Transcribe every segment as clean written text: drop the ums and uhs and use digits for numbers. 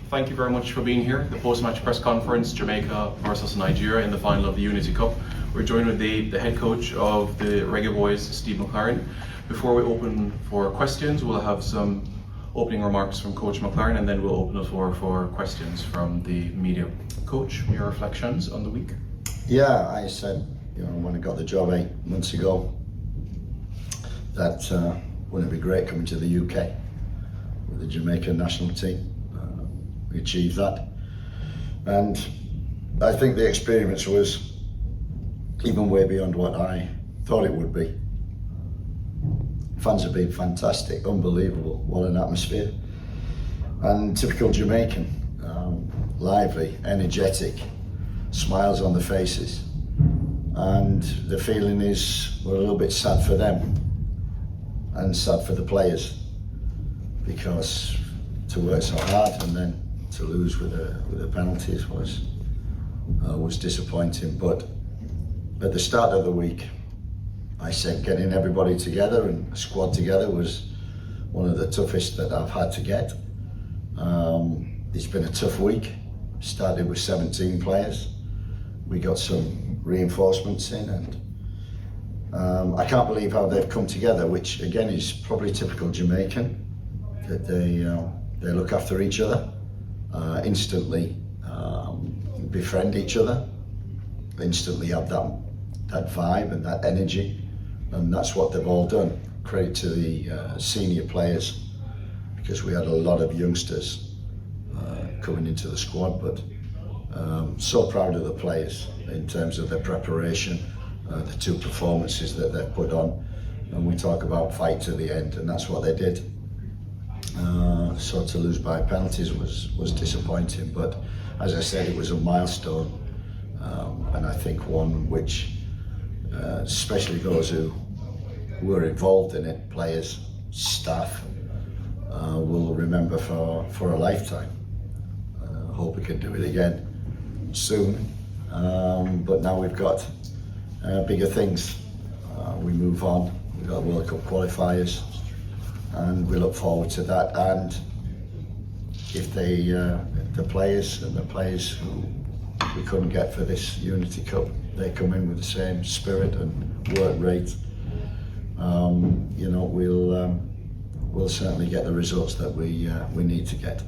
thank you very much for being here. The post-match press conference, Jamaica versus Nigeria in the final of the Unity Cup. We're joined with the head coach of the Reggae Boys, Steve McLaren. Before we open for questions, we'll have some opening remarks from Coach McLaren, and then we'll open the floor for questions from the media. Coach, your reflections on the week? Yeah, I said, when I got the job 8 months ago, that wouldn't it be great coming to the UK with the Jamaican national team. We achieved that, and I think the experience was even way beyond what I thought it would be. Fans have been fantastic, unbelievable, what an atmosphere, and typical Jamaican, lively, energetic, smiles on the faces, and the feeling is we're a little bit sad for them and sad for the players, because to work so hard and then to lose with the penalties was disappointing. But at the start of the week, I said getting everybody together and a squad together was one of the toughest that I've had to get. It's been a tough week. Started with 17 players. We got some reinforcements in, and I can't believe how they've come together, which again is probably typical Jamaican, that they look after each other, instantly befriend each other, instantly have that vibe and that energy, and that's what they've all done. Credit to the senior players, because we had a lot of youngsters coming into the squad, but so proud of the players in terms of their preparation, the 2 performances that they've put on, and we talk about fight to the end, and that's what they did. So to lose by penalties was disappointing, but as I said, it was a milestone, and I think one which especially those who were involved in it, players, staff, will remember for a lifetime. Hope we can do it again soon, but now we've got bigger things. We move on, we've got World Cup qualifiers, and we look forward to that. And if the players who we couldn't get for this Unity Cup, they come in with the same spirit and work rate, we'll certainly get the results that we need to get.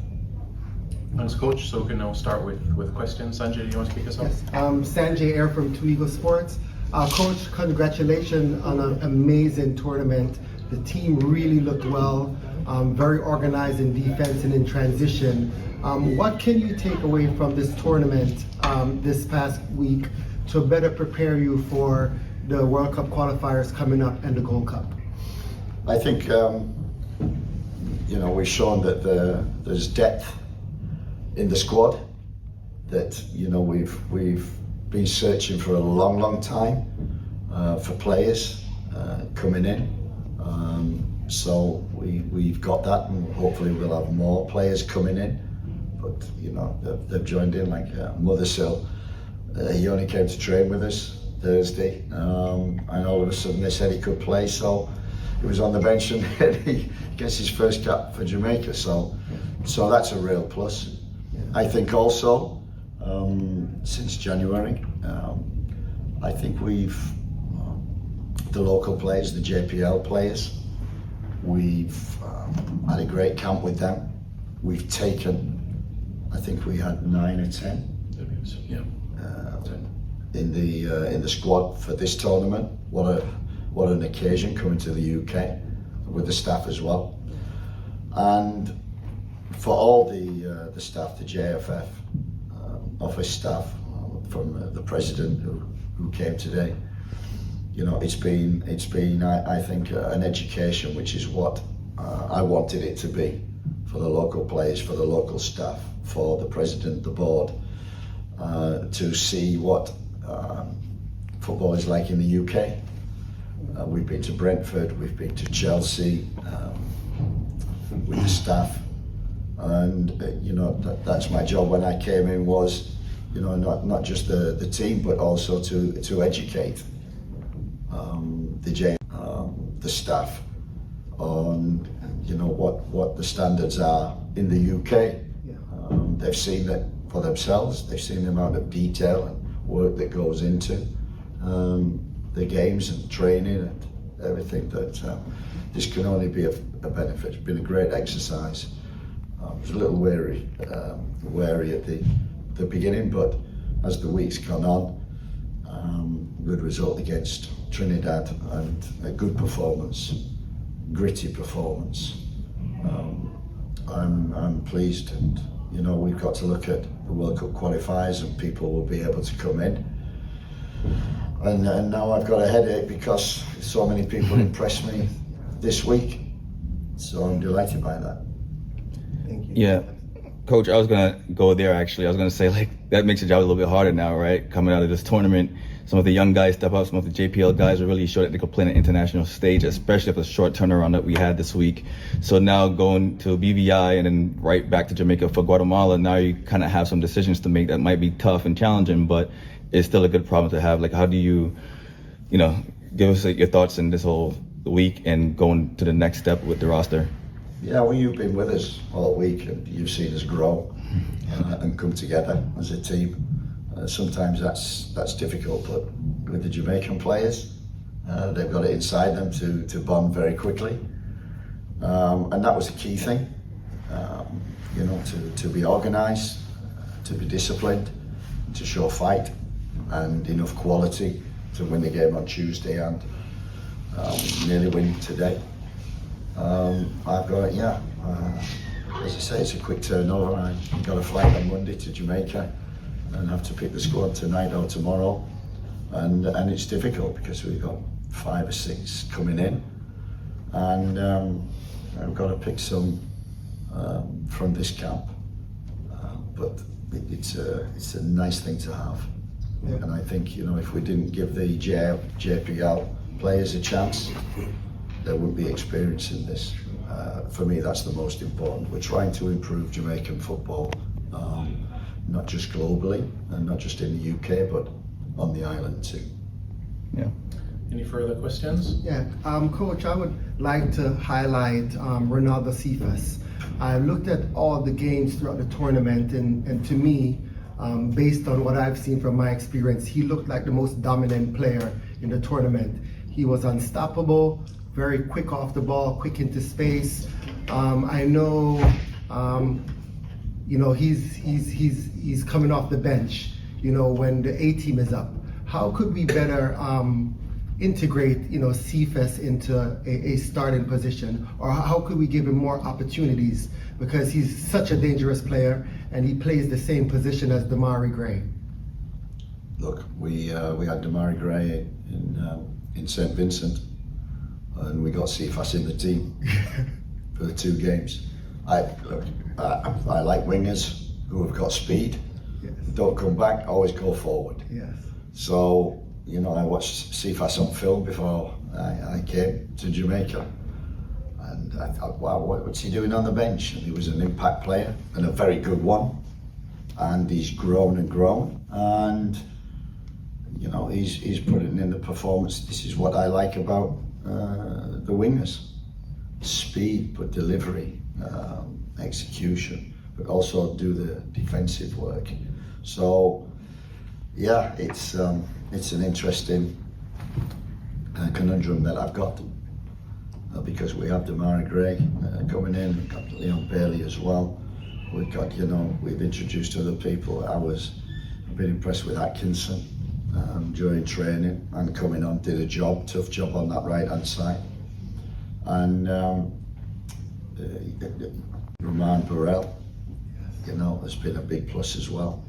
Thanks, Coach. So we can now start with questions. Sanjay, do you want to kick us off? Yes. Sanjay Air from Two Eagle Sports. Coach, congratulations on an amazing tournament. The team really looked well, very organized in defense and in transition. What can you take away from this tournament this past week to better prepare you for the World Cup qualifiers coming up and the Gold Cup? I think we've shown that there's depth in the squad, that we've been searching for a long time for players coming in. So we've got that, and hopefully we'll have more players coming in. But they've joined in, like Mothersill. He only came to train with us Thursday, and all of a sudden they said he could play, so he was on the bench and he gets his first cap for Jamaica. So that's a real plus. I think also since January, I think we've the local players, the JPL players, we've had a great camp with them. We've taken, I think we had 9 or 10 in the squad for this tournament. What an occasion, coming to the UK with the staff as well, and for all the staff, the JFF office staff, from the president who came today. It's been I think an education, which is what I wanted it to be, for the local players, for the local staff, for the president, the board, to see what football is like in the UK. We've been to Brentford, we've been to Chelsea with the staff, and that's my job when I came in, was not just the team, but also to educate the staff on what the standards are in the UK. they've seen that for themselves. They've seen the amount of detail and work that goes into the games and training and everything. That this can only be a benefit. It's been a great exercise. I was a little wary at the beginning, but as the weeks gone on, good result against Trinidad and a good performance, gritty performance. I'm pleased, and you know, we've got to look at the World Cup qualifiers and people will be able to come in. And now I've got a headache because so many people impressed me this week. So I'm delighted by that. Thank you. Yeah, Coach, I was gonna go there actually. I was gonna say, like, that makes your job a little bit harder now, right? Coming out of this tournament, some of the young guys step up, some of the JPL guys are really sure that they could play on an international stage, especially after the short turnaround that we had this week. So now going to BVI and then right back to Jamaica for Guatemala, now you kind of have some decisions to make that might be tough and challenging, but it's still a good problem to have. Like, how do you give us your thoughts in this whole week and going to the next step with the roster? Yeah, well, you've been with us all week and you've seen us grow and come together as a team. Sometimes that's difficult, but with the Jamaican players, they've got it inside them to bond very quickly, and that was the key thing. To be organised, to be disciplined, to show fight, and enough quality to win the game on Tuesday and nearly win today. I've got it, yeah. As I say, it's a quick turnover. I've got a flight on Monday to Jamaica and have to pick the squad tonight or tomorrow. And it's difficult because we've got 5 or 6 coming in. And I've got to pick some from this camp. But it's a nice thing to have. Yeah. And I think, if we didn't give the JPL players a chance, they wouldn't be experiencing this. For me, that's the most important. We're trying to improve Jamaican football, not just globally and not just in the UK, but on the island too. Yeah. Any further questions? Yeah, Coach, I would like to highlight Ronaldo Cephas. I looked at all the games throughout the tournament, and to me, based on what I've seen from my experience, he looked like the most dominant player in the tournament. He was unstoppable, very quick off the ball, quick into space. I know, he's coming off the bench, when the A team is up. How could we better integrate, Cephas into a starting position, or how could we give him more opportunities, because he's such a dangerous player and he plays the same position as Damari Gray? Look, we had Damari Gray in St. Vincent, and we got Cephas in the team for the 2 games. I like wingers who have got speed. Yes. Don't come back, always go forward. Yes. So, I watched Cephas on film before I came to Jamaica, and I thought, wow, what's he doing on the bench? And he was an impact player, and a very good one. And he's grown and grown, and he's putting in the performance. This is what I like about the wingers: speed, but delivery, execution, but also do the defensive work. So, yeah, it's an interesting conundrum that I've got, because we have Damari Gray coming in, we've got Leon Bailey as well. We've got, we've introduced other people. I've been impressed with Atkinson during training and coming on, did a tough job on that right hand side. And Roman Burrell, has been a big plus as well.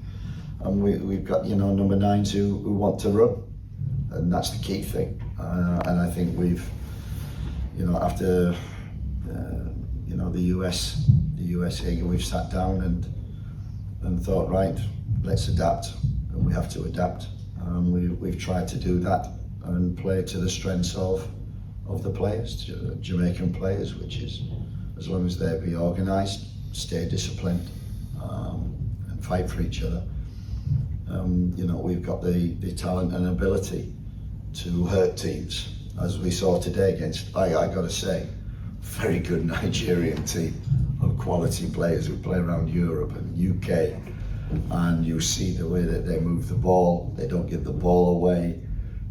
And we've got, number 9s who want to run, and that's the key thing. And I think we've, after the USA, we've sat down and thought, right, let's adapt, and we have to adapt. We've tried to do that and play to the strengths of the players, Jamaican players, which is, as long as they be organised, stay disciplined, and fight for each other. We've got the talent and ability to hurt teams, as we saw today against, I got to say, very good Nigerian team of quality players who play around Europe and UK, and you see the way that they move the ball. They don't give the ball away,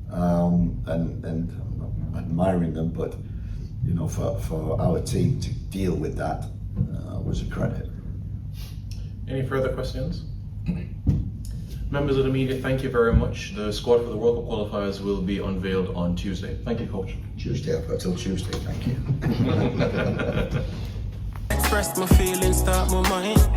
and I'm not admiring them, but you know, for our team to deal with that was a credit. Any further questions? Members of the media, thank you very much. The squad for the World Cup qualifiers will be unveiled on Tuesday. Thank you, Coach. Tuesday, I've got till Tuesday, thank you. Express my feelings, start my mind.